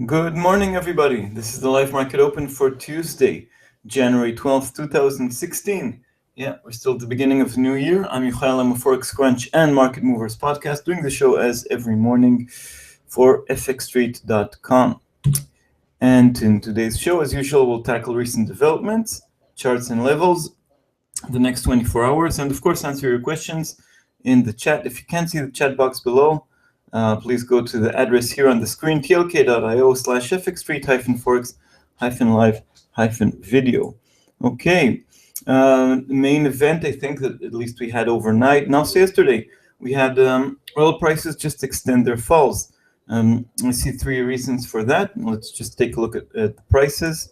Good morning, everybody. This is the Live Market Open for Tuesday, January 12th, 2016. Yeah, we're still at the beginning of the new year. I'm Yohay Elam of Forex Crunch and Market Movers podcast, doing the show as every morning for fxstreet.com. And in today's show, as usual, we'll tackle recent developments, charts and levels, the next 24 hours, and of course, answer your questions in the chat. If you can't see the chat box below, please go to the address here on the screen, tlk.io/fxstreet-forex-live-video. Okay, main event, I think that at least we had overnight. And also yesterday, we had oil prices just extend their falls. I see three reasons for that. Let's just take a look at the prices.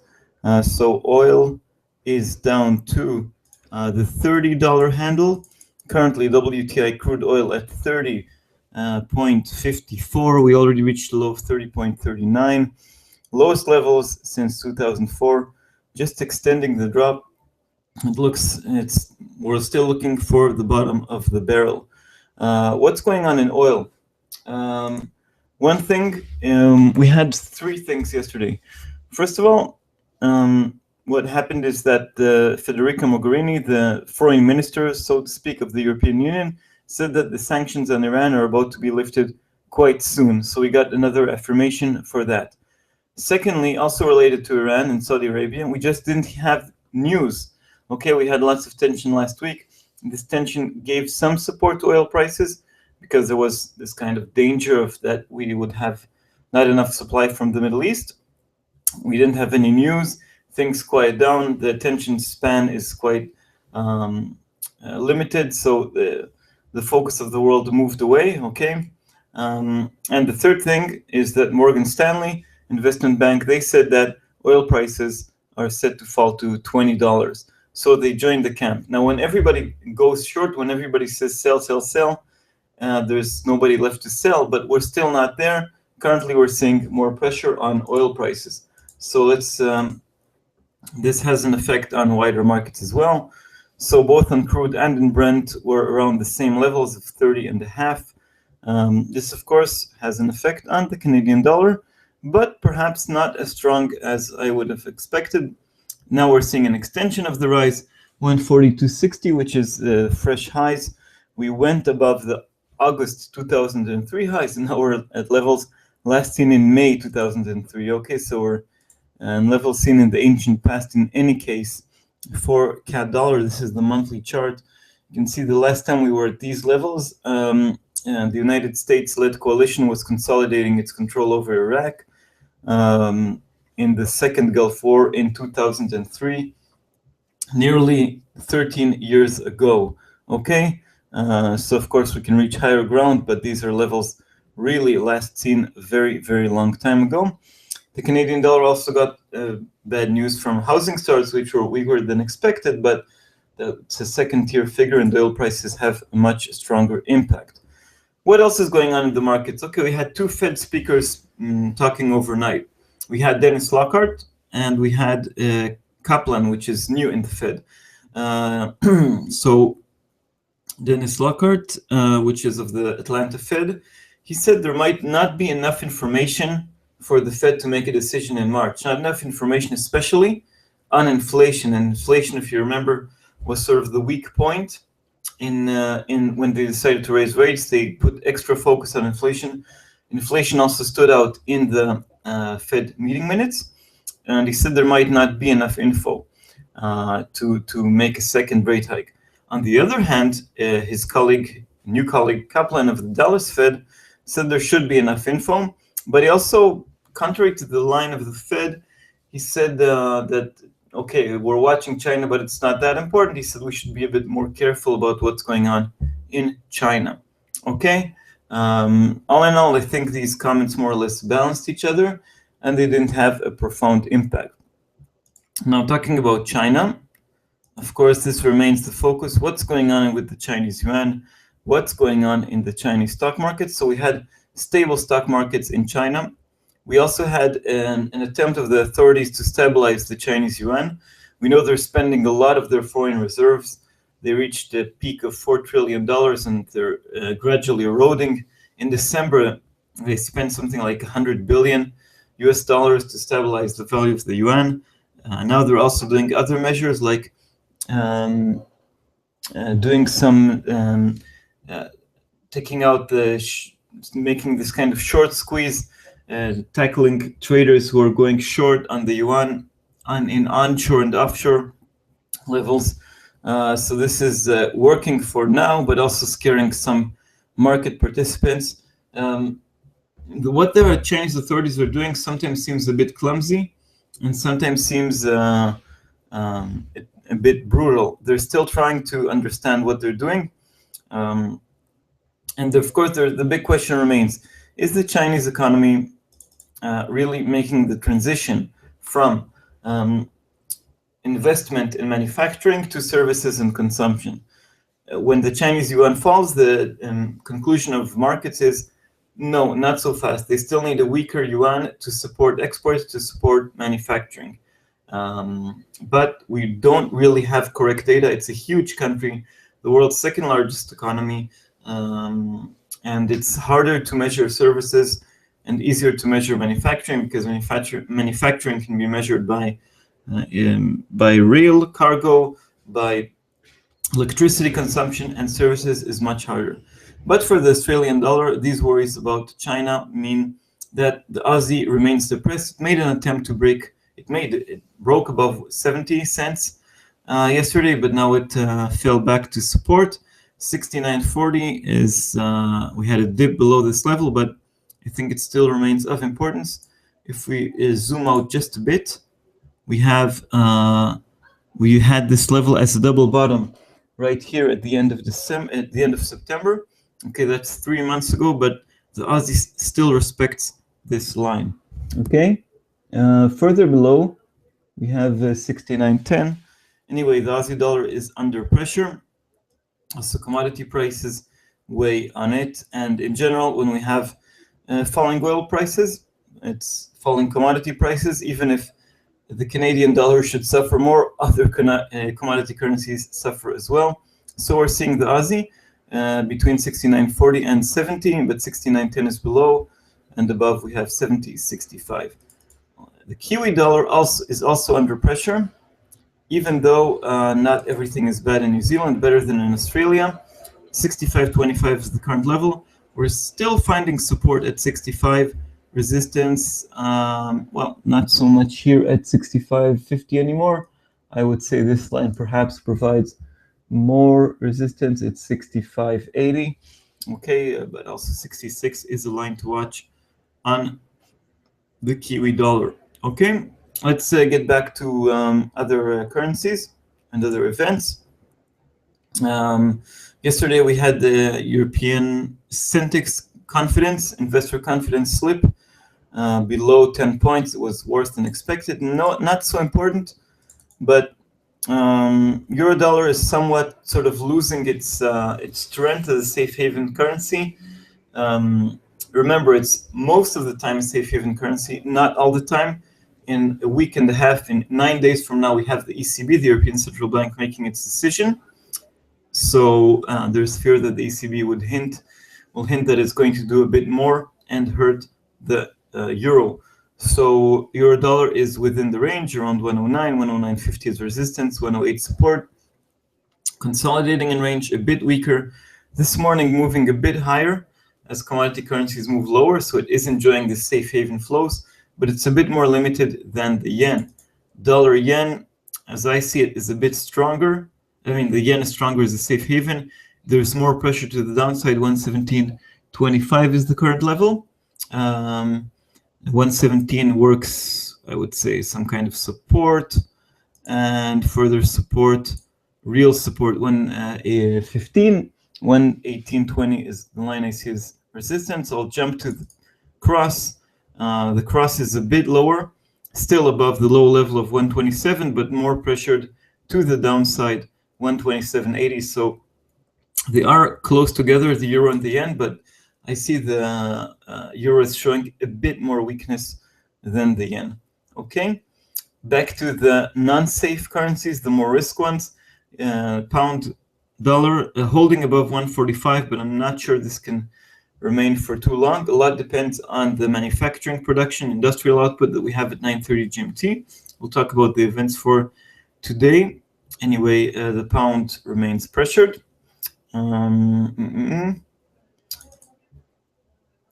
So oil is down to the $30 handle. Currently, WTI crude oil at 30.54. We already reached the low of 30.39. Lowest levels since 2004. Just extending the drop. We're still looking for the bottom of the barrel. What's going on in oil? One thing, we had three things yesterday. First of all, what happened is that Federica Mogherini, the foreign minister, so to speak, of the European Union, said that the sanctions on Iran are about to be lifted quite soon. So we got another affirmation for that. Secondly, also related to Iran and Saudi Arabia, we just didn't have news. Okay, we had lots of tension last week. This tension gave some support to oil prices because there was this kind of danger of that we would have not enough supply from the Middle East. We didn't have any news. Things quiet down. The attention span is quite limited, so the focus of the world moved away. Okay, and the third thing is that Morgan Stanley investment bank, they said that oil prices are set to fall to $20. So they joined the camp. Now, when everybody goes short, when everybody says sell, sell, sell, there's nobody left to sell, but we're still not there. Currently, we're seeing more pressure on oil prices. So this has an effect on wider markets as well. So both on crude and in Brent were around the same levels of 30.5. This, of course, has an effect on the Canadian dollar, but perhaps not as strong as I would have expected. Now we're seeing an extension of the rise, 142.60, which is fresh highs. We went above the August 2003 highs, and now we're at levels last seen in May 2003. Okay, so we're levels seen in the ancient past in any case. For CAD dollar, this is the monthly chart. You can see the last time we were at these levels, the United States-led coalition was consolidating its control over Iraq in the Second Gulf War in 2003, nearly 13 years ago. Okay, so of course we can reach higher ground, but these are levels really last seen a very, very long time ago. The Canadian dollar also got bad news from housing starts, which were weaker than expected, but it's a second-tier figure, and the oil prices have a much stronger impact. What else is going on in the markets? Okay, we had two Fed speakers talking overnight. We had Dennis Lockhart and we had Kaplan, which is new in the Fed. So Dennis Lockhart, which is of the Atlanta Fed, he said there might not be enough information for the Fed to make a decision in March. Not enough information, especially on inflation. And inflation, if you remember, was sort of the weak point in when they decided to raise rates. They put extra focus on inflation. Inflation also stood out in the Fed meeting minutes, and he said there might not be enough info to make a second rate hike. On the other hand, his new colleague Kaplan of the Dallas Fed said there should be enough info, but he also, contrary to the line of the Fed, he said that, okay, we're watching China, but it's not that important. He said we should be a bit more careful about what's going on in China. Okay, all in all, I think these comments more or less balanced each other, and they didn't have a profound impact. Now, talking about China, of course, this remains the focus. What's going on with the Chinese yuan? What's going on in the Chinese stock market? So we had stable stock markets in China. We also had an attempt of the authorities to stabilize the Chinese yuan. We know they're spending a lot of their foreign reserves. They reached a peak of $4 trillion, and they're gradually eroding. In December, they spent something like $100 billion. US dollars to stabilize the value of the yuan. Now they're also doing other measures like doing some taking out making this kind of short squeeze, tackling traders who are going short on the yuan in onshore and offshore levels. So this is working for now, but also scaring some market participants. What the Chinese authorities are doing sometimes seems a bit clumsy and sometimes seems a bit brutal. They're still trying to understand what they're doing. And of course, the big question remains, is the Chinese economy really making the transition from investment in manufacturing to services and consumption? When the Chinese yuan falls, the conclusion of markets is, no, not so fast. They still need a weaker yuan to support exports, to support manufacturing. But we don't really have correct data. It's a huge country, the world's second largest economy, and it's harder to measure services and easier to measure manufacturing, because manufacturing can be measured by real cargo, by electricity consumption, and services is much harder. But for the Australian dollar, these worries about China mean that the Aussie remains depressed. It made an attempt to break. It broke above 70 cents yesterday, but now it fell back to support. 69.40 is we had a dip below this level, but I think it still remains of importance. If we zoom out just a bit, we had this level as a double bottom right here at the end of September. Okay, that's 3 months ago, but the Aussie still respects this line. Okay, further below, we have 69.10. Anyway, the Aussie dollar is under pressure. Also, commodity prices weigh on it. And in general, when we have falling oil prices, it's falling commodity prices. Even if the Canadian dollar should suffer more, other commodity currencies suffer as well. So we're seeing the Aussie between 69.40 and 70, but 69.10 is below, and above we have 70.65. The Kiwi dollar is also under pressure, even though not everything is bad in New Zealand, better than in Australia. 65.25 is the current level. We're still finding support at 65, resistance, well, not so much here at 65.50 anymore. I would say this line perhaps provides more resistance at 65.80. Okay, but also 66 is a line to watch on the Kiwi dollar. Okay, let's get back to other currencies and other events. Yesterday we had the European Centix investor confidence slip below 10 points. It was worse than expected. No, not so important, but euro dollar is somewhat sort of losing its strength as a safe haven currency. Remember, it's most of the time a safe haven currency, not all the time. In a week and a half, in 9 days from now, we have the ECB, the European Central Bank, making its decision. So there's fear that the ECB will hint that it's going to do a bit more and hurt the euro. So euro dollar is within the range, around 109, 109.50 is resistance, 108 support. Consolidating in range, a bit weaker. This morning moving a bit higher as commodity currencies move lower, so it is enjoying the safe haven flows, but it's a bit more limited than the yen. Dollar yen, as I see it, is a bit stronger. I mean, the yen is stronger as a safe haven. There's more pressure to the downside. 117.25 is the current level. 117 works, I would say, some kind of support, and further support, real support, 115, 118.20 is the line I see as resistance. I'll jump to the cross. The cross is a bit lower, still above the low level of 127, but more pressured to the downside, 127.80. So they are close together, the euro and the yen, but I see the euro is showing a bit more weakness than the yen. Okay, back to the non-safe currencies, the more risk ones. Pound dollar holding above 145, but I'm not sure this can remain for too long. A lot depends on the manufacturing production, industrial output that we have at 9:30 GMT. We'll talk about the events for today. Anyway, the pound remains pressured.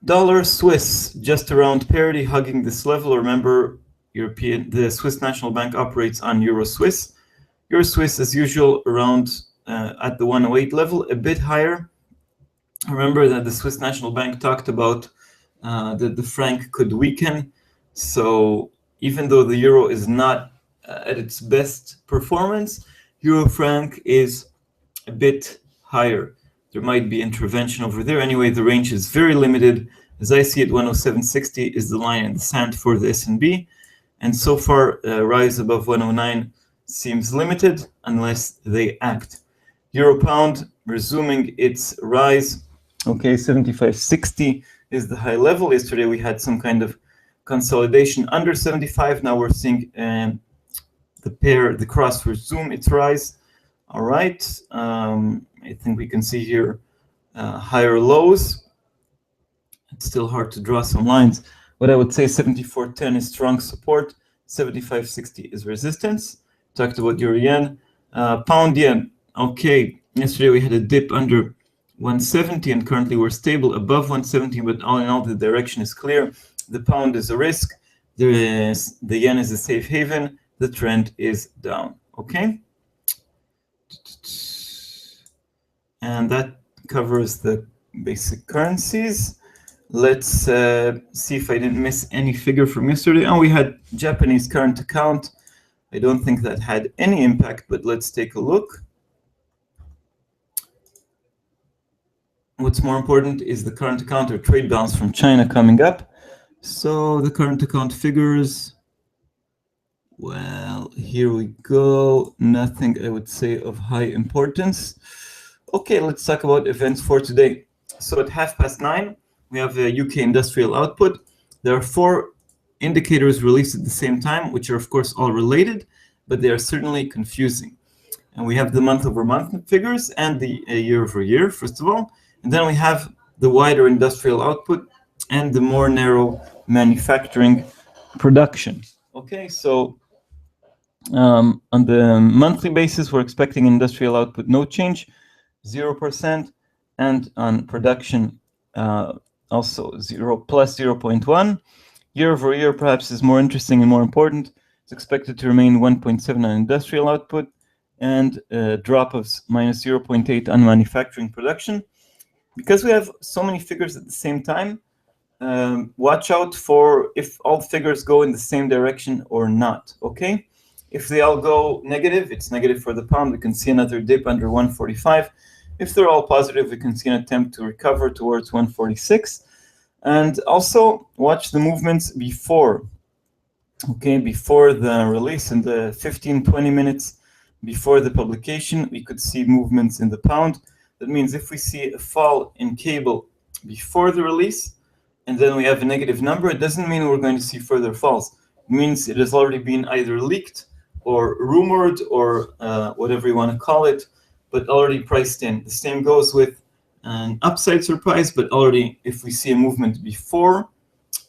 Dollar Swiss just around parity, hugging this level. Remember, the Swiss National Bank operates on Euro Swiss. Euro Swiss, as usual, around at the 108 level, a bit higher. Remember that the Swiss National Bank talked about that the franc could weaken. So even though the euro is not at its best performance, euro franc is a bit higher. There might be intervention over there. Anyway, the range is very limited. As I see it, 107.60 is the line in the sand for the S&B. And so far, rise above 109 seems limited unless they act. Euro pound resuming its rise. Okay, 75.60 is the high level. Yesterday we had some kind of consolidation under 75. Now we're seeing the cross resume its rise. All right, I think we can see here higher lows. It's still hard to draw some lines, but I would say 74.10 is strong support, 75.60 is resistance. Talked about euro yen, pound yen. Okay, yesterday we had a dip under 170 and currently we're stable above 170, but all in all the direction is clear. The pound is a risk, the yen is a safe haven, the trend is down. Okay, and that covers the basic currencies. Let's see if I didn't miss any figure from yesterday. Oh, we had Japanese current account. I don't think that had any impact, but let's take a look. What's more important is the current account or trade balance from China coming up. So the current account figures, well, here we go. Nothing I would say of high importance. Okay, let's talk about events for today. So at 9:30, we have a UK industrial output. There are 4 indicators released at the same time, which are of course all related, but they are certainly confusing. And we have the month-over-month figures and the year-over-year, first of all. And then we have the wider industrial output and the more narrow manufacturing production. Okay, so on the monthly basis, we're expecting industrial output no change, 0%, and on production also 0 plus 0.1. Year-over-year perhaps is more interesting and more important. It's expected to remain 1.7 on industrial output and a drop of minus 0.8 on manufacturing production. Because we have so many figures at the same time, watch out for if all figures go in the same direction or not, okay? If they all go negative, it's negative for the pound. We can see another dip under 145. If they're all positive, we can see an attempt to recover towards 146. And also watch the movements before, okay, before the release in the 15-20 minutes before the publication, we could see movements in the pound. That means if we see a fall in cable before the release, and then we have a negative number, it doesn't mean we're going to see further falls. It means it has already been either leaked or rumored or whatever you want to call it, but already priced in. The same goes with an upside surprise, but already if we see a movement before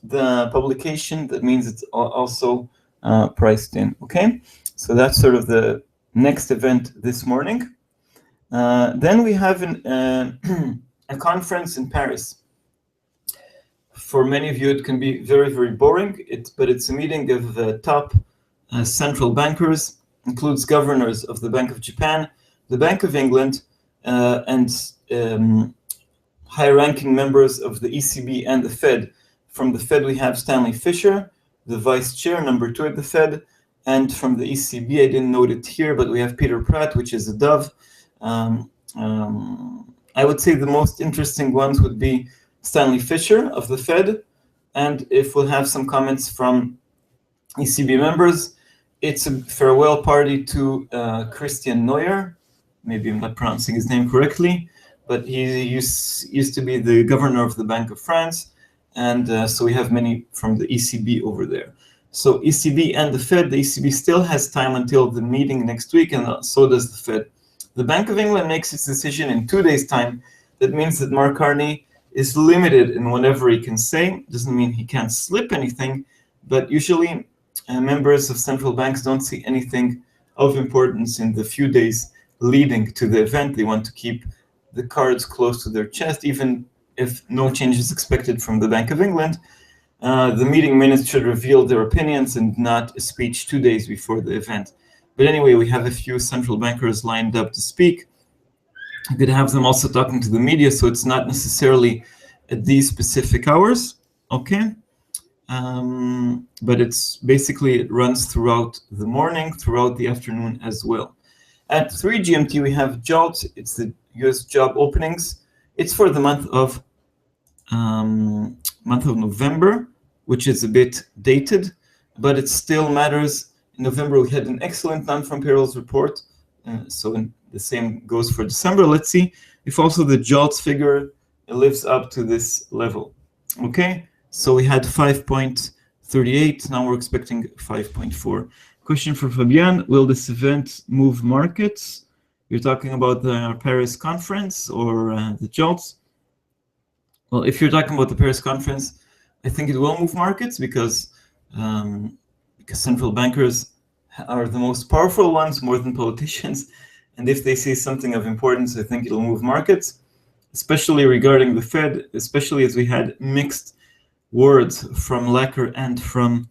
the publication, that means it's also priced in, okay? So that's sort of the next event this morning. Then we have a conference in Paris. For many of you, it can be very, very boring, but it's a meeting of top central bankers, includes governors of the Bank of Japan, the Bank of England, and high-ranking members of the ECB and the Fed. From the Fed, we have Stanley Fischer, the vice chair, number 2 at the Fed, and from the ECB, I didn't note it here, but we have Peter Pratt, which is a dove. I would say the most interesting ones would be Stanley Fischer of the Fed, and if we'll have some comments from ECB members, it's a farewell party to Christian Neuer. Maybe I'm not pronouncing his name correctly, but he used to be the governor of the Bank of France, and so we have many from the ECB over there. So ECB and the Fed, the ECB still has time until the meeting next week, and so does the Fed. The Bank of England makes its decision in 2 days' time. That means that Mark Carney is limited in whatever he can say. Doesn't mean he can't slip anything, but usually members of central banks don't see anything of importance in the few days leading to the event. They want to keep the cards close to their chest, even if no change is expected from the Bank of England. The meeting minutes should reveal their opinions and not a speech 2 days before the event. But anyway, we have a few central bankers lined up to speak. You could have them also talking to the media, so it's not necessarily at these specific hours, okay? But it's basically, it runs throughout the morning, throughout the afternoon as well. At 3 GMT, we have JOLT. It's the US job openings. It's for the month of November, which is a bit dated, but it still matters. In November, we had an excellent non-farm payrolls report. So the same goes for December. Let's see if also the JOLTS figure lives up to this level. Okay, so we had 5.38. Now we're expecting 5.4. Question for Fabian: will this event move markets? You're talking about the Paris conference or the JOLTS? Well, if you're talking about the Paris conference, I think it will move markets because central bankers are the most powerful ones, more than politicians. And if they say something of importance, I think it'll move markets, especially regarding the Fed, especially as we had mixed words from Lacker and from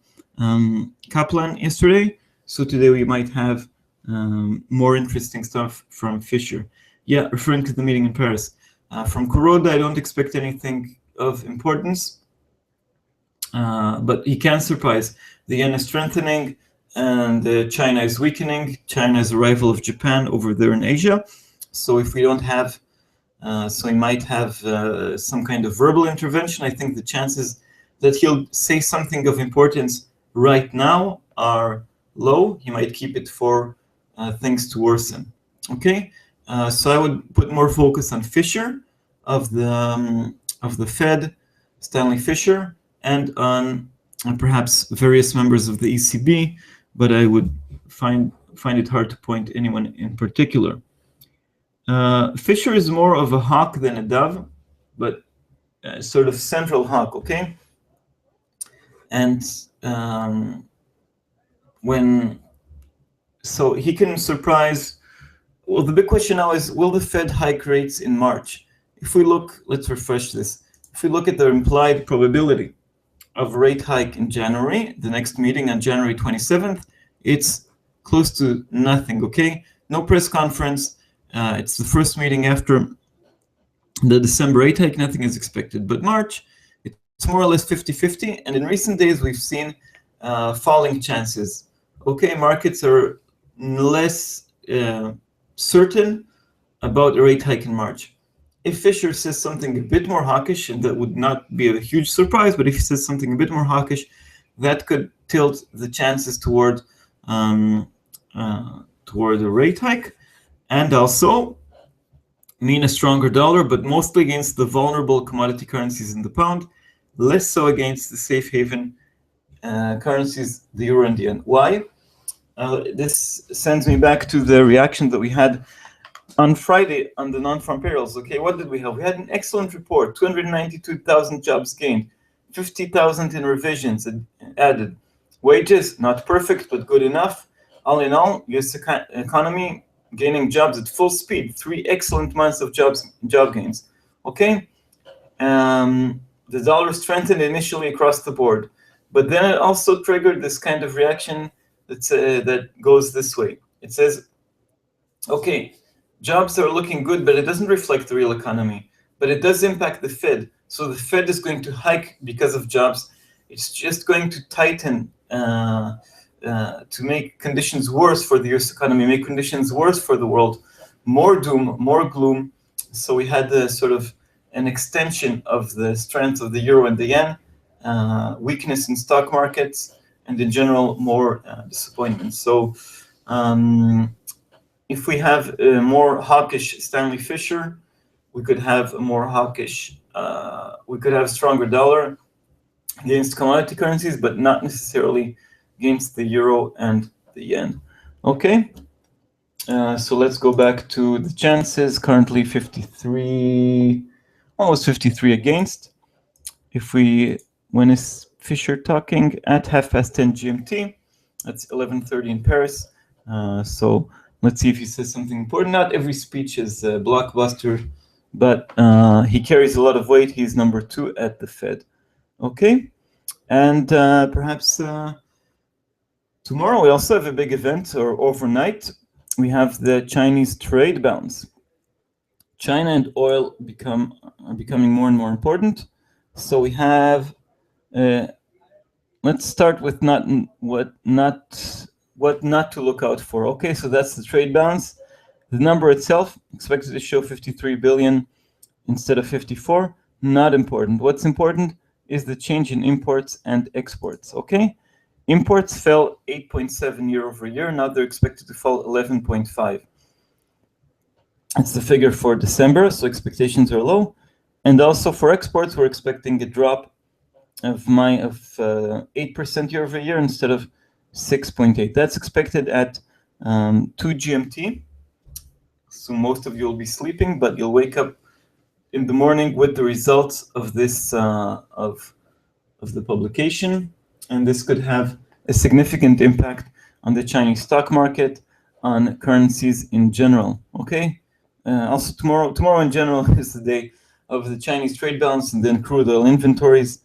Kaplan yesterday. So today we might have more interesting stuff from Fisher. Yeah, referring to the meeting in Paris. From Kuroda, I don't expect anything of importance, but he can surprise. The yen is strengthening and China is weakening. China is a rival of Japan over there in Asia. So if we don't have, so he might have some kind of verbal intervention. I think the chances that he'll say something of importance right now are low. He might keep it for things to worsen. Okay, so I would put more focus on Fisher of the Fed, Stanley Fisher, and on perhaps various members of the ECB, but I would find it hard to point anyone in particular. Fisher is more of a hawk than a dove, but sort of central hawk, okay? And so he can surprise. Well, the big question now is, will the Fed hike rates in March? If we look, let's refresh this. If we look at the implied probability of rate hike in January, the next meeting on January 27th, it's close to nothing, okay? No press conference. It's the first meeting after the December rate hike, nothing is expected. But March, it's more or less 50-50. And in recent days, we've seen falling chances. Okay, markets are less certain about a rate hike in March. If Fisher says something a bit more hawkish, and that would not be a huge surprise, but if he says something a bit more hawkish, that could tilt the chances toward a rate hike, and also mean a stronger dollar, but mostly against the vulnerable commodity currencies in the pound, less so against the safe haven currencies, the euro and the yen. Why? This sends me back to the reaction that we had on Friday on the non-farm payrolls. Okay, what did we have? We had an excellent report, 292,000 jobs gained, 50,000 in revisions added. Wages, not perfect, but good enough. All in all, US economy gaining jobs at full speed, 3 excellent months of job gains. Okay, the dollar strengthened initially across the board, but then it also triggered this kind of reaction that goes this way. It says, okay, jobs are looking good, but it doesn't reflect the real economy. But it does impact the Fed. So the Fed is going to hike because of jobs. It's just going to tighten to make conditions worse for the US economy, make conditions worse for the world, more doom, more gloom. So we had sort of an extension of the strength of the euro and the yen, weakness in stock markets, and in general, more disappointment. So if we have a more hawkish Stanley Fisher, we could have a more hawkish, we could have a stronger dollar against commodity currencies, but not necessarily against the euro and the yen. Okay, so let's go back to the chances. Currently 53. almost 53 against. When is Fisher talking? At 10:30 GMT. That's 11:30 in Paris. So let's see if he says something important. Not every speech is a blockbuster, but he carries a lot of weight. He's number 2 at the Fed. Okay, and perhaps tomorrow we also have a big event, or overnight. We have the Chinese trade bounce. China and oil are becoming more and more important. So we have. Let's start with what not to look out for. Okay, so that's the trade balance. The number itself expected to show 53 billion instead of 54. Not important. What's important is the change in imports and exports. Okay, imports fell 8.7 year over year. Now they're expected to fall 11.5. That's the figure for December, so expectations are low. And also for exports, we're expecting a drop of 8% year over year instead of 6.8. That's expected at 2 GMT. So most of you will be sleeping, but you'll wake up in the morning with the results of this of the publication, and this could have a significant impact on the Chinese stock market, on currencies in general. Okay. Also tomorrow in general is the day of the Chinese trade balance, and then crude oil inventories.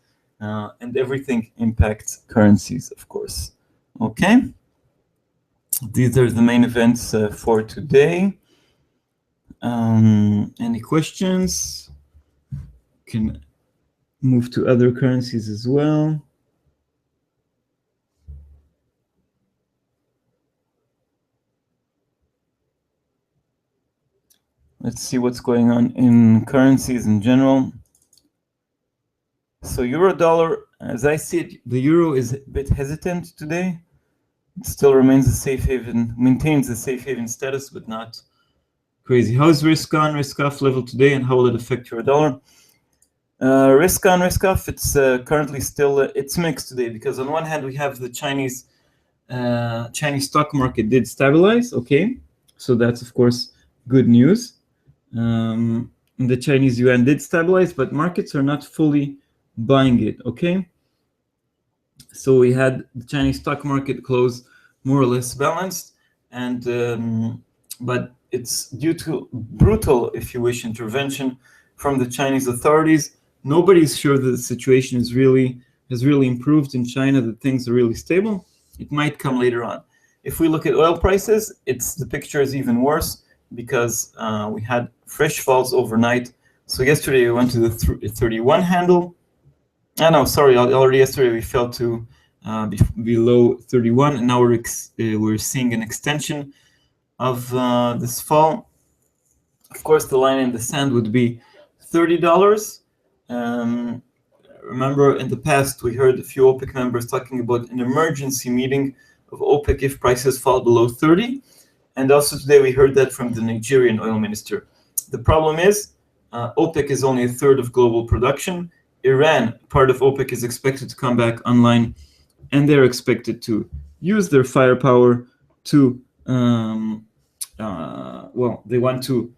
And everything impacts currencies, of course. Okay, these are the main events for today. Any questions? Can move to other currencies as well. Let's see what's going on in currencies in general. So euro dollar, as I see it, the euro is a bit hesitant today. It still remains a safe haven, maintains a safe haven status, but not crazy. How's risk on, risk off level today, and how will it affect euro dollar? Risk on, risk off, it's currently still, it's mixed today, because on one hand we have the Chinese stock market did stabilize, okay? So that's of course good news. The Chinese yuan did stabilize, but markets are not fully buying it, okay? So we had the Chinese stock market close more or less balanced, and but it's due to brutal, if you wish, intervention from the Chinese authorities. Nobody's sure that the situation has really improved in China, that things are really stable. It might come later on. If we look at oil prices, the picture is even worse, because we had fresh falls overnight. So yesterday we went to the 31 handle. No, sorry, already yesterday we fell to below 31, and now we're seeing an extension of this fall. Of course, the line in the sand would be $30. Remember, in the past, we heard a few OPEC members talking about an emergency meeting of OPEC if prices fall below 30. And also today we heard that from the Nigerian oil minister. The problem is OPEC is only a third of global production. Iran, part of OPEC, is expected to come back online, and they're expected to use their firepower to, they want to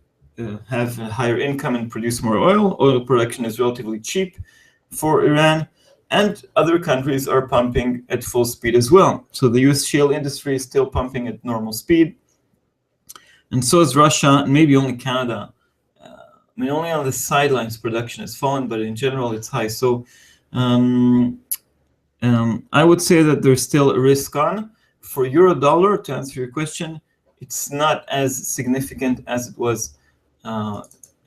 have a higher income and produce more oil. Oil production is relatively cheap for Iran, and other countries are pumping at full speed as well. So the US shale industry is still pumping at normal speed, and so is Russia, and maybe only Canada. Only on the sidelines production has fallen, but in general it's high. So I would say that there's still a risk on. For euro dollar, to answer your question, it's not as significant as it was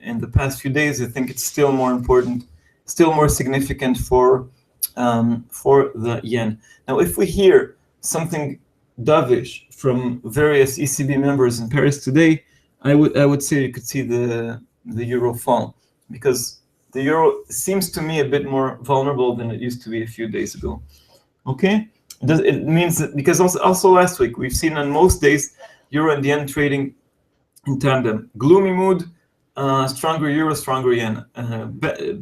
in the past few days. I think it's still more important, still more significant for the yen. Now, if we hear something dovish from various ECB members in Paris today, I would say you could see the euro fall, because the euro seems to me a bit more vulnerable than it used to be a few days ago. Okay, it means that, because also last week we've seen on most days euro and yen trading in tandem. Gloomy mood, stronger euro, stronger yen.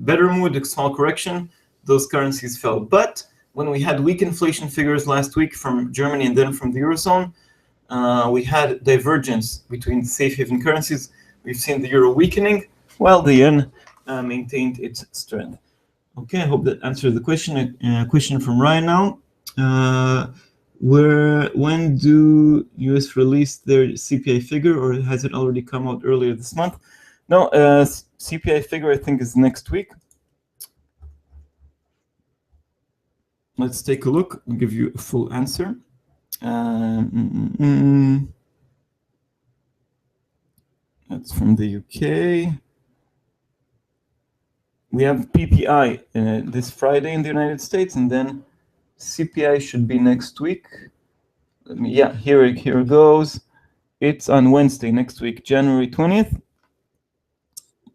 Better mood, a small correction, those currencies fell. But when we had weak inflation figures last week from Germany and then from the Eurozone, we had divergence between safe haven currencies. We've seen the euro weakening, while the yen maintained its strength. Okay, I hope that answered the question. Question from Ryan now. When do US release their CPI figure, or has it already come out earlier this month? No, CPI figure I think is next week. Let's take a look. I'll give you a full answer. That's from the UK. We have PPI this Friday in the United States, and then CPI should be next week. Here it goes. It's on Wednesday next week, January 20th.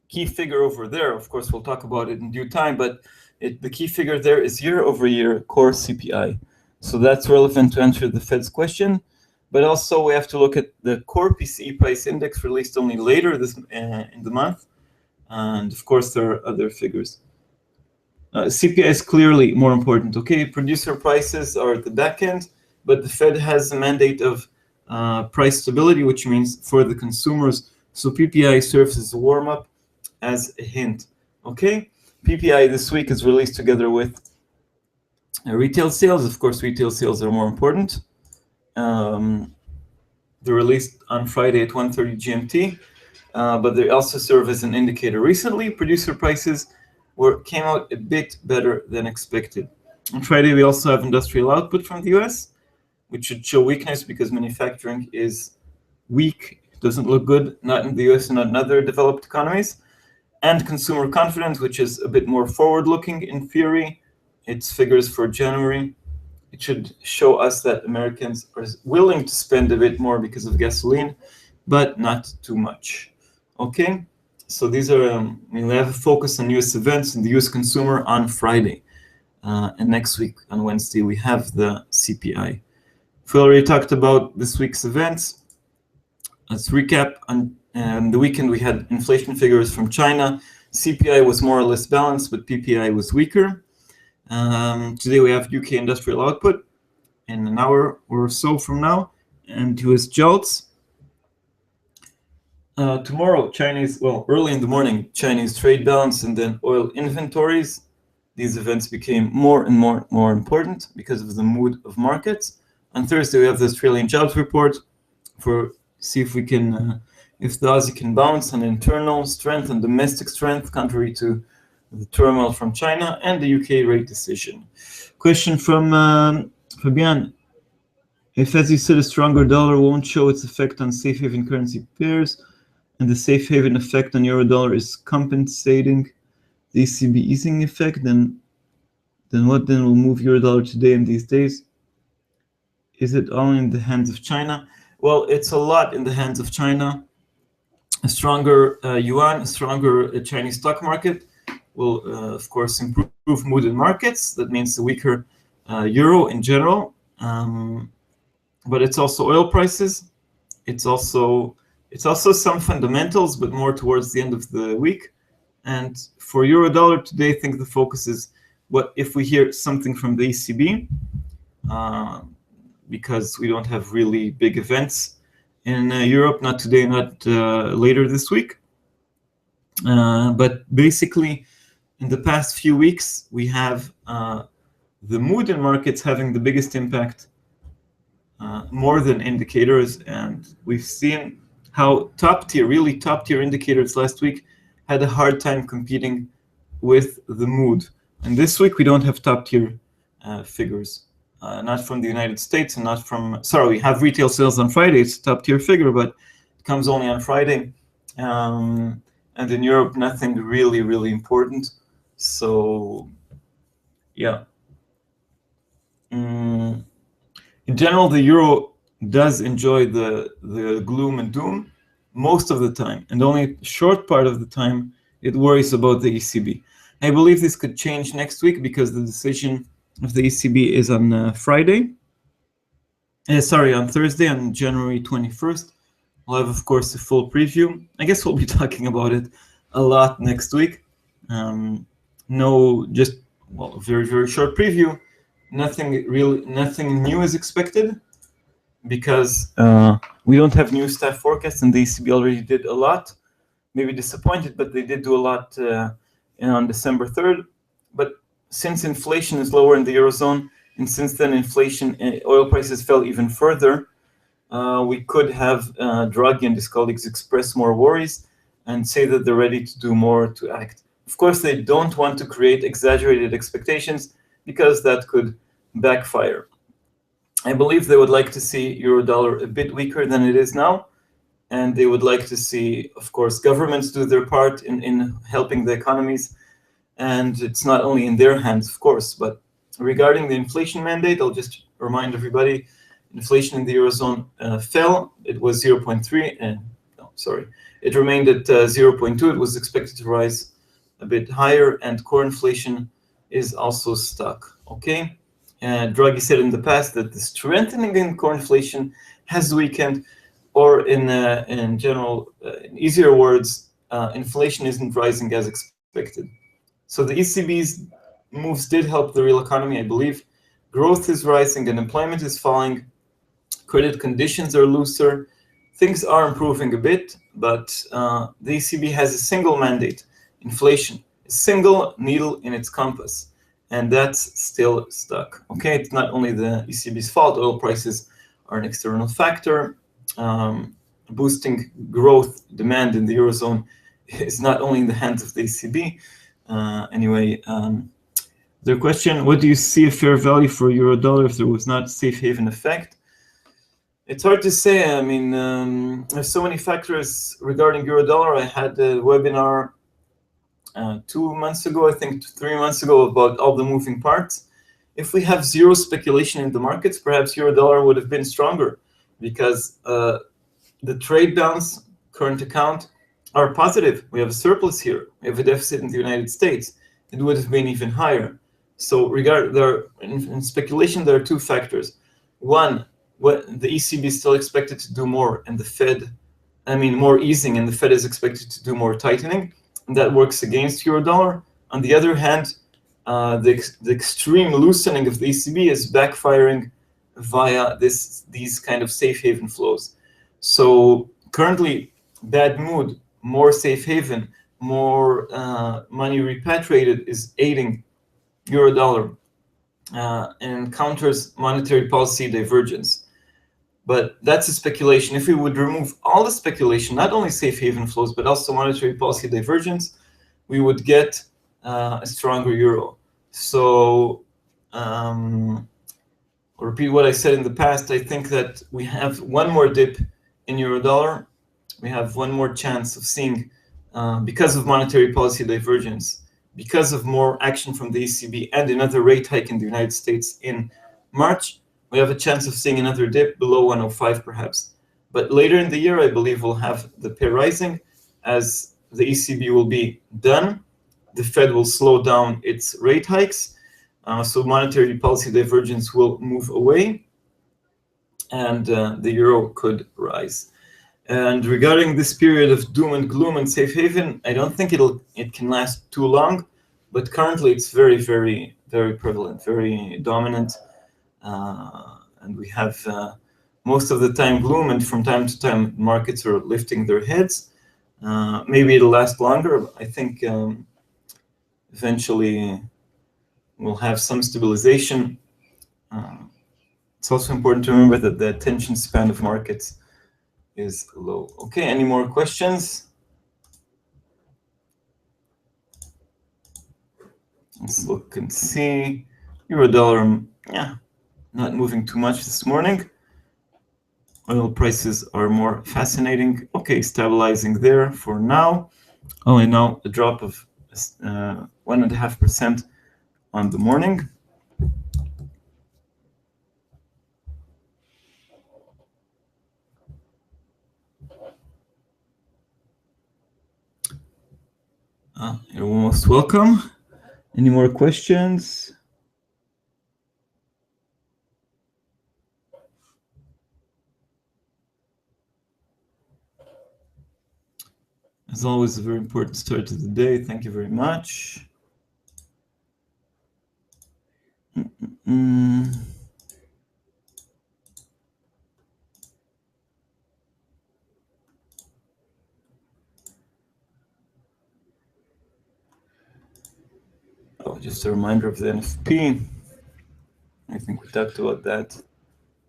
Key figure over there, of course, we'll talk about it in due time, but the key figure there is year-over-year core CPI. So that's relevant to answer the Fed's question. But also we have to look at the core PCE price index released only later this in the month. And of course, there are other figures. CPI is clearly more important. Okay, producer prices are at the back end, but the Fed has a mandate of price stability, which means for the consumers. So PPI serves as a warm-up, as a hint. Okay, PPI this week is released together with retail sales. Of course, retail sales are more important. They're released on Friday at 1:30 GMT, but they also serve as an indicator. Recently, producer prices came out a bit better than expected. On Friday, we also have industrial output from the US, which should show weakness because manufacturing is weak. It doesn't look good, not in the US and not in other developed economies. And consumer confidence, which is a bit more forward-looking in theory. Its figures for January. It should show us that Americans are willing to spend a bit more because of gasoline, but not too much. Okay, so these are, we have a focus on US events and the US consumer on Friday. And next week on Wednesday, we have the CPI. We already talked about this week's events. Let's recap. On the weekend, we had inflation figures from China. CPI was more or less balanced, but PPI was weaker. Today, we have UK industrial output in an hour or so from now, and US JOLTS. Tomorrow, early in the morning, Chinese trade balance and then oil inventories. These events became more and more important because of the mood of markets. On Thursday, we have the Australian jobs report see if we can, if the Aussie can bounce on internal strength and domestic strength, contrary to the turmoil from China, and the UK rate decision. Question from Fabian. If, as you said, a stronger dollar won't show its effect on safe haven currency pairs, and the safe haven effect on euro dollar is compensating the ECB easing effect, then what then will move euro dollar today and these days? Is it all in the hands of China? Well, it's a lot in the hands of China. A stronger yuan, a stronger Chinese stock market will, of course, improve mood in markets. That means a weaker euro in general. But it's also oil prices. It's also some fundamentals, but more towards the end of the week. And for euro dollar today, I think the focus is what if we hear something from the ECB, because we don't have really big events in Europe, not today, not later this week. But basically, in the past few weeks, we have the mood in markets having the biggest impact, more than indicators. And we've seen how really top tier indicators last week had a hard time competing with the mood. And this week, we don't have top tier figures. Not from the United States and not from, we have retail sales on Friday. It's a top tier figure, but it comes only on Friday. And in Europe, nothing really important. So, yeah. In general, the euro does enjoy the gloom and doom most of the time. And only a short part of the time, it worries about the ECB. I believe this could change next week because the decision of the ECB is on Friday. On Thursday, on January 21st. We'll have, of course, a full preview. I guess we'll be talking about it a lot next week. A very short preview. Nothing new is expected because we don't have new staff forecasts, and the ECB already did a lot. Maybe disappointed, but they did do a lot on December 3rd. But since inflation is lower in the Eurozone, and since then oil prices fell even further, we could have Draghi and his colleagues express more worries and say that they're ready to do more to act. Of course, they don't want to create exaggerated expectations because that could backfire. I believe they would like to see euro-dollar a bit weaker than it is now, and they would like to see, of course, governments do their part in helping the economies, and it's not only in their hands, of course. But regarding the inflation mandate, I'll just remind everybody, inflation in the Eurozone fell. It was 0.3, and it remained at 0.2. It was expected to rise a bit higher, and core inflation is also stuck, okay? Draghi said in the past that the strengthening in core inflation has weakened, or in general, in easier words, inflation isn't rising as expected. So the ECB's moves did help the real economy, I believe. Growth is rising, unemployment is falling, credit conditions are looser. Things are improving a bit, but the ECB has a single mandate, inflation, a single needle in its compass, and that's still stuck. Okay, it's not only the ECB's fault. Oil prices are an external factor. Boosting growth demand in the Eurozone is not only in the hands of the ECB. Their question, what do you see a fair value for euro-dollar if there was not safe haven effect? It's hard to say. I mean, there's so many factors regarding euro-dollar. I had a webinar 2 months ago, I think 3 months ago, about all the moving parts. If we have zero speculation in the markets, perhaps euro-dollar would have been stronger, because the trade balance, current account, are positive. We have a surplus here. We have a deficit in the United States. It would have been even higher. So in speculation, there are two factors. One, what the ECB is still expected to do more, and more easing, and the Fed is expected to do more tightening, and that works against euro-dollar. On the other hand, the extreme loosening of the ECB is backfiring via these kind of safe haven flows. So currently, bad mood, more safe haven, more money repatriated is aiding euro-dollar and counters monetary policy divergence. But that's a speculation. If we would remove all the speculation, not only safe haven flows, but also monetary policy divergence, we would get a stronger euro. So I'll repeat what I said in the past. I think that we have one more dip in euro-dollar. We have one more chance of seeing, because of monetary policy divergence, because of more action from the ECB and another rate hike in the United States in March, we have a chance of seeing another dip below 105 perhaps. But later in the year, I believe we'll have the pair rising as the ECB will be done. The Fed will slow down its rate hikes. So monetary policy divergence will move away, and the euro could rise. And regarding this period of doom and gloom and safe haven, I don't think it can last too long, but currently it's very, very, very prevalent, very dominant. And we have most of the time gloom, and from time to time markets are lifting their heads. Maybe it'll last longer. I think eventually we'll have some stabilization. It's also important to remember that the attention span of markets is low. Okay, any more questions? Let's look and see. Euro-dollar, not moving too much this morning. Oil prices are more fascinating. Okay, stabilizing there for now. And now a drop of 1.5% on the morning. You're most welcome. Any more questions? As always, a very important start to the day. Thank you very much. Just a reminder of the NFP. I think we talked about that.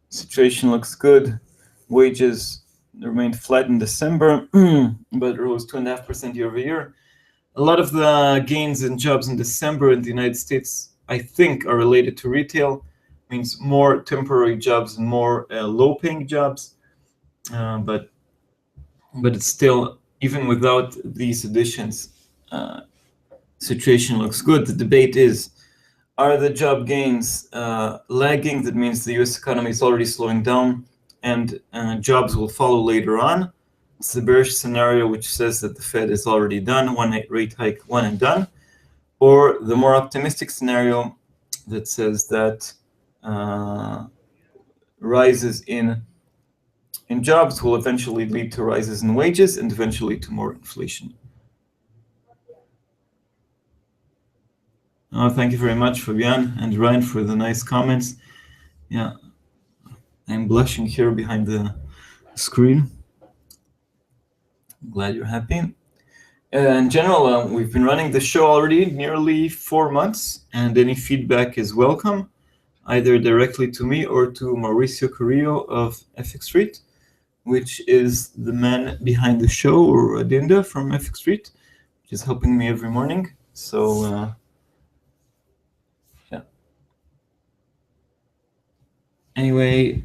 Situation looks good. Wages remained flat in December, but rose 2.5% year over year. A lot of the gains in jobs in December in the United States, I think, are related to retail. Means more temporary jobs and more low-paying jobs. But it's still, even without these additions, situation looks good. The debate is, are the job gains lagging? That means the US economy is already slowing down and jobs will follow later on. It's the bearish scenario, which says that the Fed is already done, one rate hike, one and done. Or the more optimistic scenario that says that rises in jobs will eventually lead to rises in wages and eventually to more inflation. Oh, thank you very much, Fabian and Ryan, for the nice comments. Yeah, I'm blushing here behind the screen. I'm glad you're happy. In general, we've been running the show already nearly 4 months, and any feedback is welcome, either directly to me or to Mauricio Carrillo of FX Street, which is the man behind the show, or Adinda from FX Street, which is helping me every morning. So, yeah. Anyway,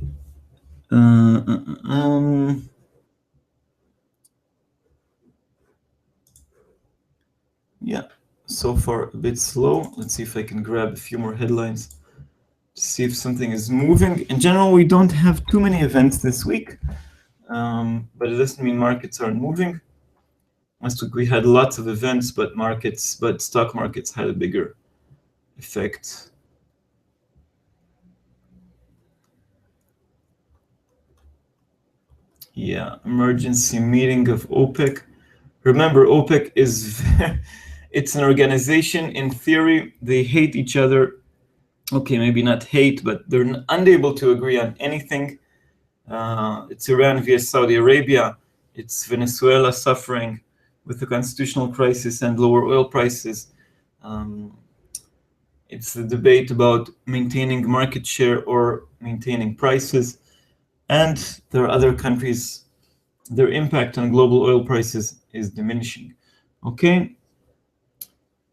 yeah, so far a bit slow. Let's see if I can grab a few more headlines to see if something is moving. In general, we don't have too many events this week, but it doesn't mean markets aren't moving. Last week we had lots of events, but stock markets had a bigger effect. Yeah, emergency meeting of OPEC. Remember, OPEC is it's an organization. In theory, they hate each other. Okay, maybe not hate, but they're unable to agree on anything. It's Iran via Saudi Arabia. It's Venezuela suffering with the constitutional crisis and lower oil prices. It's the debate about maintaining market share or maintaining prices. And there are other countries, their impact on global oil prices is diminishing. Okay.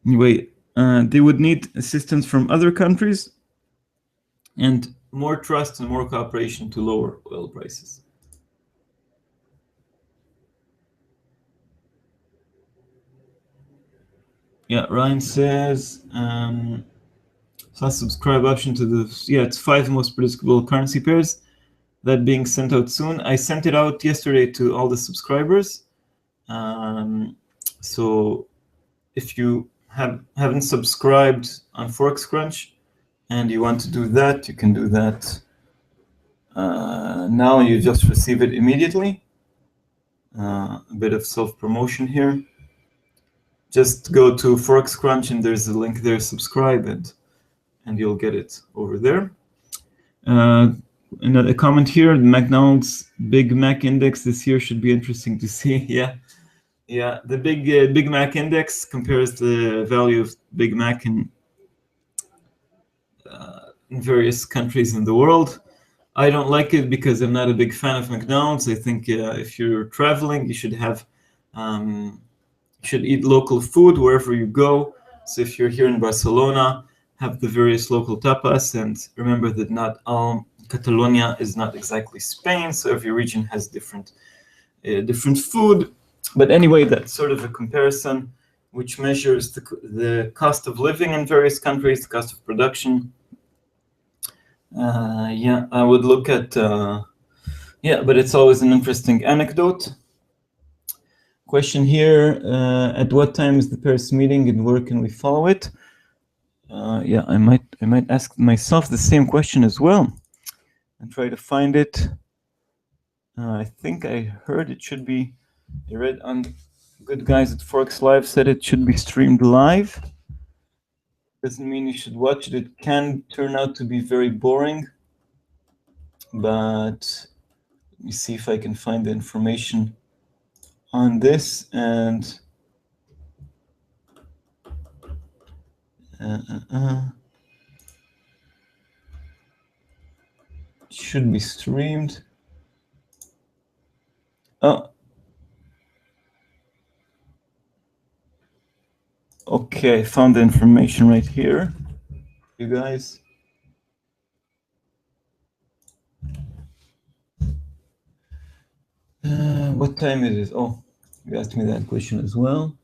Anyway, they would need assistance from other countries and more trust and more cooperation to lower oil prices. Yeah, Ryan says, so subscribe option to the, yeah, it's 5 most predictable currency pairs. That being sent out soon. I sent it out yesterday to all the subscribers. So if you haven't subscribed on Forex Crunch and you want to do that, you can do that now. You just receive it immediately. A bit of self-promotion here. Just go to Forex Crunch and there's a link there, subscribe, and you'll get it over there. Another comment here, the McDonald's Big Mac index this year should be interesting to see. Yeah, the Big Mac index compares the value of Big Mac in various countries in the world. I don't like it because I'm not a big fan of McDonald's. I think if you're traveling, you should have should eat local food wherever you go. So if you're here in Barcelona, have the various local tapas, and remember that not all Catalonia is not exactly Spain, so every region has different food. But anyway, that's sort of a comparison which measures the cost of living in various countries, the cost of production. Yeah, I would look at, yeah, but it's always an interesting anecdote. Question here, at what time is the Paris meeting and where can we follow it? Yeah, I might ask myself the same question as well and try to find it. I think I heard it should be, I read on good guys at Forex Live said it should be streamed live. Doesn't mean you should watch it. It can turn out to be very boring, but let me see if I can find the information on this. And Should be streamed. Oh. Okay, found the information right here. You guys. What time is it? Oh, you asked me that question as well.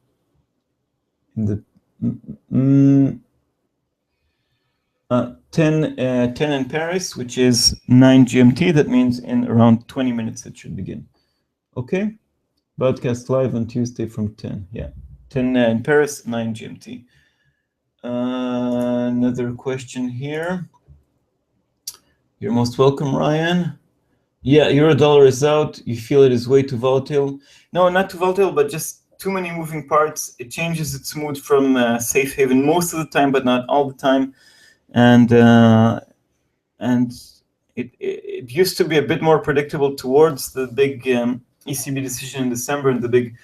In the 10 in Paris, which is 9 GMT. That means in around 20 minutes it should begin. Okay, broadcast live on Tuesday from 10. Yeah, 10 in Paris, 9 GMT. Another question here. You're most welcome, Ryan. Yeah, euro dollar is out. You feel it is way too volatile? No, not too volatile, but just too many moving parts. It changes its mood from safe haven most of the time, but not all the time. And it used to be a bit more predictable towards the big ECB decision in December and the big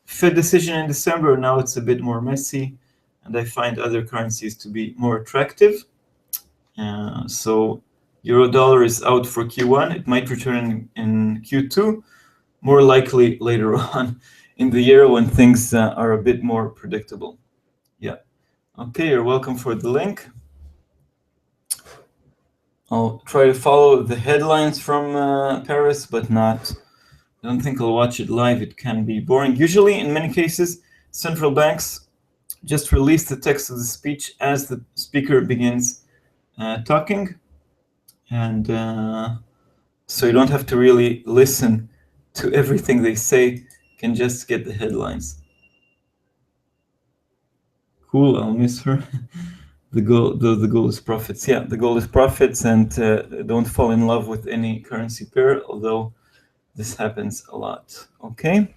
Fed decision in December. Now it's a bit more messy, and I find other currencies to be more attractive. So euro dollar is out for Q1. It might return in Q2, more likely later on in the year when things are a bit more predictable. Yeah. Okay, you're welcome for the link. I'll try to follow the headlines from Paris, but not. I don't think I'll watch it live. It can be boring. Usually, in many cases, central banks just release the text of the speech as the speaker begins talking. And so you don't have to really listen to everything they say. You can just get the headlines. Cool, I'll miss her. The goal is profits. Yeah, the goal is profits, and don't fall in love with any currency pair, although this happens a lot. Okay.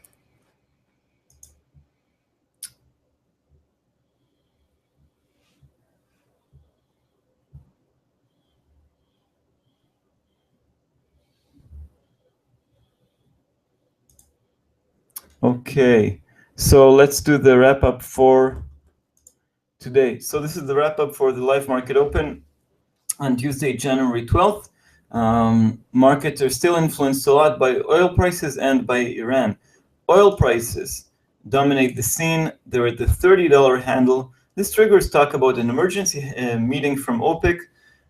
Okay, so let's do the wrap up for today. So this is the wrap up for the live market open on Tuesday, January 12th. Markets are still influenced a lot by oil prices and by Iran. Oil prices dominate the scene. They're at the $30 handle. This triggers talk about an emergency meeting from OPEC.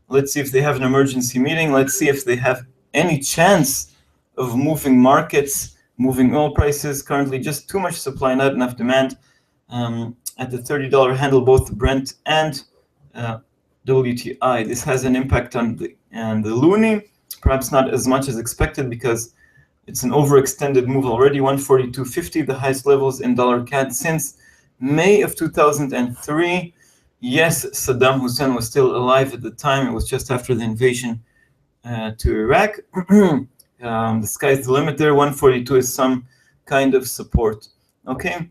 Let's see if they have an emergency meeting. Let's see if they have any chance of moving markets, moving oil prices. Currently, just too much supply, not enough demand. At the $30 handle, both Brent and WTI. This has an impact on the loonie, perhaps not as much as expected because it's an overextended move already. 142.50, the highest levels in dollar CAD since May of 2003. Yes, Saddam Hussein was still alive at the time. It was just after the invasion to Iraq. The sky's the limit there. 142 is some kind of support. Okay,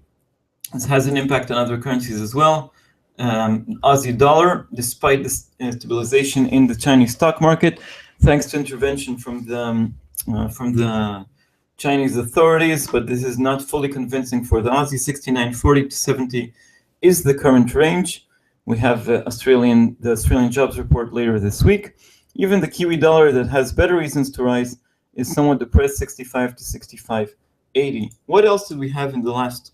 this has an impact on other currencies as well. Aussie dollar, despite the stabilization in the Chinese stock market, thanks to intervention from the Chinese authorities, but this is not fully convincing for the Aussie. 69.40 to 70 is the current range. We have the Australian jobs report later this week. Even the Kiwi dollar, that has better reasons to rise, is somewhat depressed, 65 to 65.80. What else did we have in the last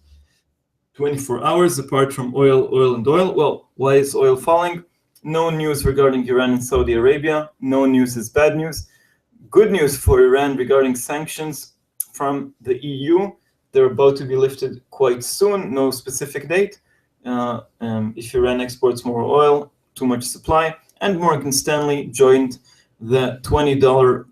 24 hours apart from oil? Well, why is oil falling? No news regarding Iran and Saudi Arabia. No news is bad news. Good news for Iran regarding sanctions from the EU. They're about to be lifted quite soon. No specific date. If Iran exports more oil, too much supply. And Morgan Stanley joined the $20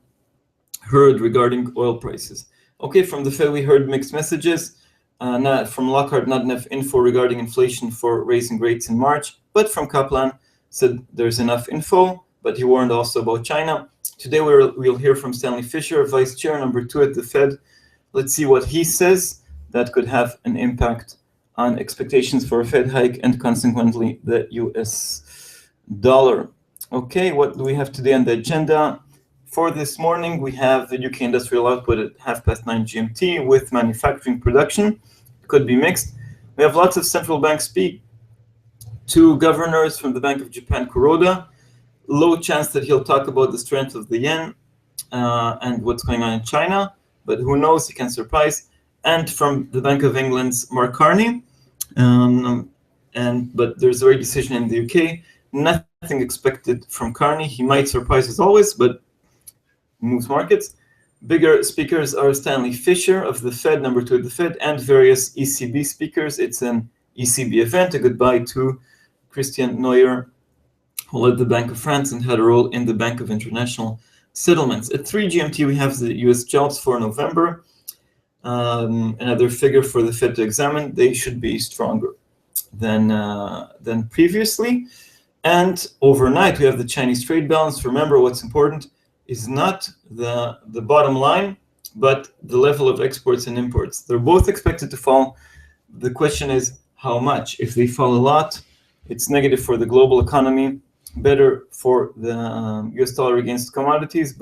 herd regarding oil prices. Okay, from the Fed we heard mixed messages. Not from Lockhart, not enough info regarding inflation for raising rates in March, but from Kaplan said there's enough info, but he warned also about China. Today we'll hear from Stanley Fischer, Vice Chair number 2 at the Fed. Let's see what he says. That could have an impact on expectations for a Fed hike and consequently the US dollar. Okay, what do we have today on the agenda? For this morning, we have the UK industrial output at 9:30 GMT with manufacturing production. It could be mixed. We have lots of central bank Two governors from the Bank of Japan, Kuroda. Low chance that he'll talk about the strength of the yen and what's going on in China, but who knows, he can surprise. And from the Bank of England's Mark Carney. But there's a rate decision in the UK. Nothing expected from Carney. He might surprise as always, but moves markets. Bigger speakers are Stanley Fischer of the Fed, number 2 at the Fed, and various ECB speakers. It's an ECB event. A goodbye to Christian Neuer, who led the Bank of France and had a role in the Bank of International Settlements. At 3 GMT, we have the US jobs for November. Another figure for the Fed to examine. They should be stronger than previously. And overnight, we have the Chinese trade balance. Remember, what's important is not the bottom line, but the level of exports and imports. They're both expected to fall. The question is how much. If they fall a lot, it's negative for the global economy, better for the US dollar against commodities,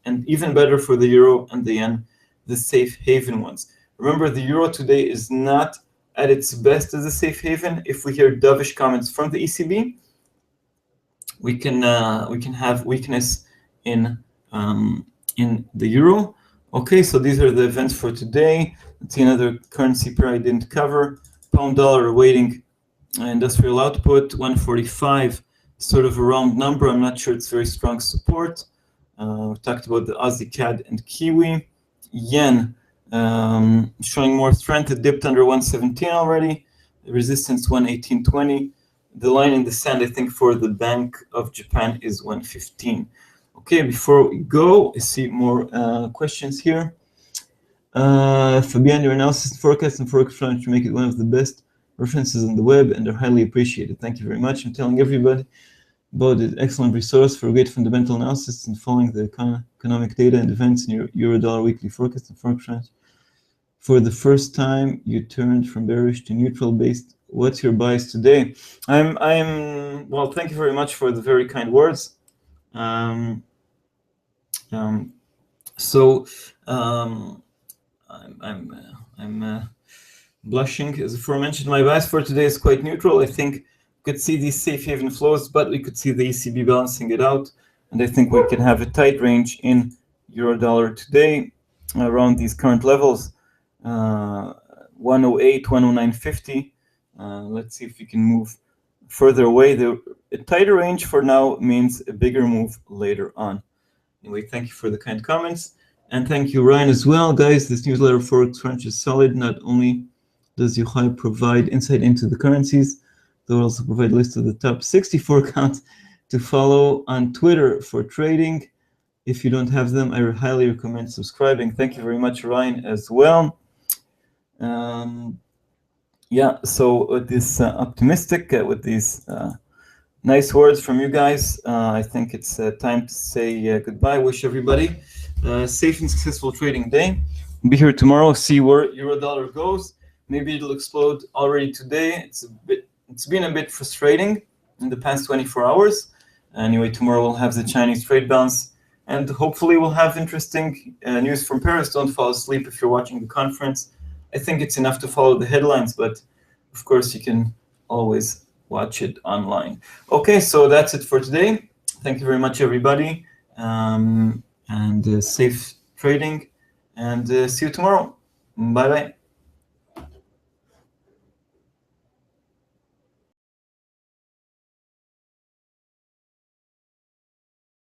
and even better for the euro and the yen, the safe haven ones. Remember, the euro today is not at its best as a safe haven. If we hear dovish comments from the ECB, we can have weakness in the euro. Okay, so these are the events for today. Let's see another currency pair I didn't cover. Pound dollar awaiting industrial output, 145, sort of a round number. I'm not sure it's very strong support. We talked about the Aussie CAD and Kiwi. Yen showing more strength. It dipped under 117 already. The resistance 118.20. The line in the sand, I think, for the Bank of Japan is 115. Okay, before we go, I see more questions here. Fabian, your analysis, forecast, and forex trying to make it one of the best references on the web and are highly appreciated. Thank you very much. I'm telling everybody about an excellent resource for great fundamental analysis and following the economic data and events in your Euro-Dollar weekly forecast and forex trends. For the first time, you turned from bearish to neutral based. What's your bias today? Well, thank you very much for the very kind words. I'm blushing. As aforementioned, my bias for today is quite neutral. I think we could see these safe haven flows, but we could see the ECB balancing it out. And I think we can have a tight range in euro-dollar today around these current levels, 108, 109.50. Let's see if we can move further away. A tighter range for now means a bigger move later on. Anyway, thank you for the kind comments. And thank you, Ryan, as well. Guys, this newsletter Forex Crunch is solid. Not only does Yohay provide insight into the currencies, they will also provide a list of the top 64 accounts to follow on Twitter for trading. If you don't have them, I highly recommend subscribing. Thank you very much, Ryan, as well. Yeah, so with this optimistic, with these nice words from you guys, I think it's time to say goodbye. Wish everybody a safe and successful trading day. Be here tomorrow, see where euro-dollar goes. Maybe it'll explode already today. It's been a bit frustrating in the past 24 hours. Anyway, tomorrow we'll have the Chinese trade balance, and hopefully we'll have interesting news from Paris. Don't fall asleep if you're watching the conference. I think it's enough to follow the headlines, but of course you can always watch it online. Okay, so that's it for today. Thank you very much, everybody, and safe trading, and see you tomorrow. Bye-bye.